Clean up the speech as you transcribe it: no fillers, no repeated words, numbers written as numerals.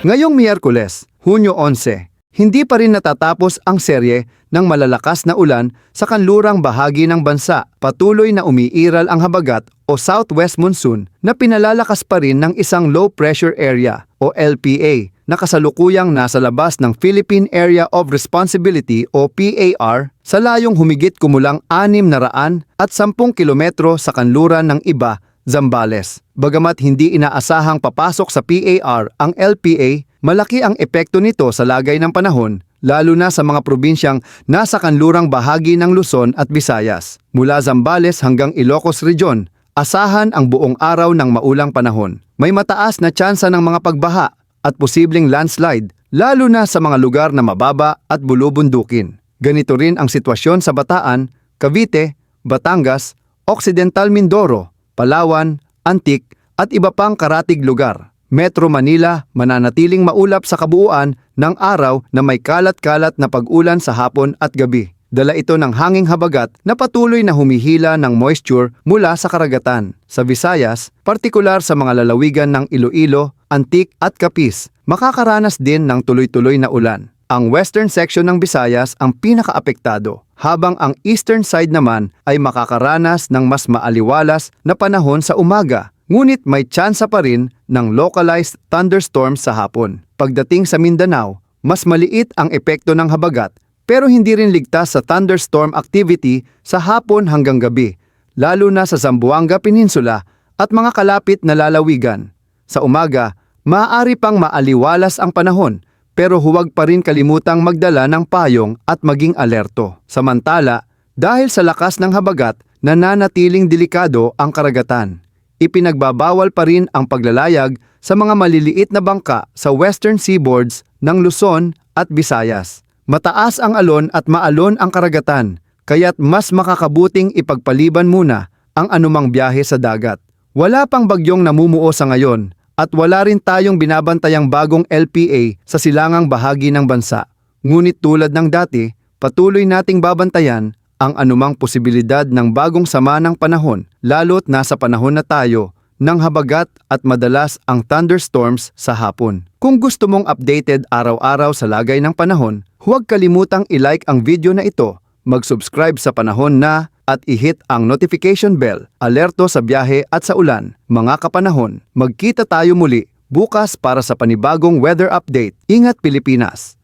Ngayong Miyerkules, Hunyo 11, hindi pa rin natatapos ang serye ng malalakas na ulan sa kanlurang bahagi ng bansa. Patuloy na umiiral ang habagat o southwest monsoon na pinalalakas pa rin ng isang low pressure area o LPA na kasalukuyang nasa labas ng Philippine Area of Responsibility o PAR sa layong humigit kumulang 610 kilometro sa kanluran ng iba, Zambales. Bagamat hindi inaasahang papasok sa PAR ang LPA, malaki ang epekto nito sa lagay ng panahon, lalo na sa mga probinsyang nasa kanlurang bahagi ng Luzon at Visayas. Mula Zambales hanggang Ilocos Region, asahan ang buong araw ng maulang panahon. May mataas na tsansa ng mga pagbaha at posibleng landslide, lalo na sa mga lugar na mababa at bulubundukin. Ganito rin ang sitwasyon sa Bataan, Cavite, Batangas, Occidental Mindoro, Palawan, Antique at iba pang karatig lugar. Metro Manila mananatiling maulap sa kabuuan ng araw na may kalat-kalat na pag-ulan sa hapon at gabi. Dala ito ng hanging habagat na patuloy na humihila ng moisture mula sa karagatan. Sa Visayas, partikular sa mga lalawigan ng Iloilo, Antique at Capiz, makakaranas din ng tuloy-tuloy na ulan. Ang western section ng Visayas ang pinakaapektado, habang ang eastern side naman ay makakaranas ng mas maaliwalas na panahon sa umaga. Ngunit may tsansa pa rin ng localized thunderstorms sa hapon. Pagdating sa Mindanao, mas maliit ang epekto ng habagat pero hindi rin ligtas sa thunderstorm activity sa hapon hanggang gabi, lalo na sa Zamboanga Peninsula at mga kalapit na lalawigan. Sa umaga, maaari pang maaliwalas ang panahon pero huwag pa rin kalimutang magdala ng payong at maging alerto. Samantala, dahil sa lakas ng habagat, nananatiling delikado ang karagatan. Ipinagbabawal pa rin ang paglalayag sa mga maliliit na bangka sa western seaboards ng Luzon at Visayas. Mataas ang alon at maalon ang karagatan, kaya't mas makakabuting ipagpaliban muna ang anumang biyahe sa dagat. Wala pang bagyong namumuo sa ngayon at wala rin tayong binabantayang bagong LPA sa silangang bahagi ng bansa. Ngunit tulad ng dati, patuloy nating babantayan ang anumang posibilidad ng bagong sama ng panahon, lalo't nasa panahon na tayo ng habagat at madalas ang thunderstorms sa hapon. Kung gusto mong updated araw-araw sa lagay ng panahon, huwag kalimutang i-like ang video na ito, mag-subscribe sa Panahon Na at i-hit ang notification bell, alerto sa biyahe at sa ulan. Mga kapanahon, magkita tayo muli bukas para sa panibagong weather update. Ingat Pilipinas!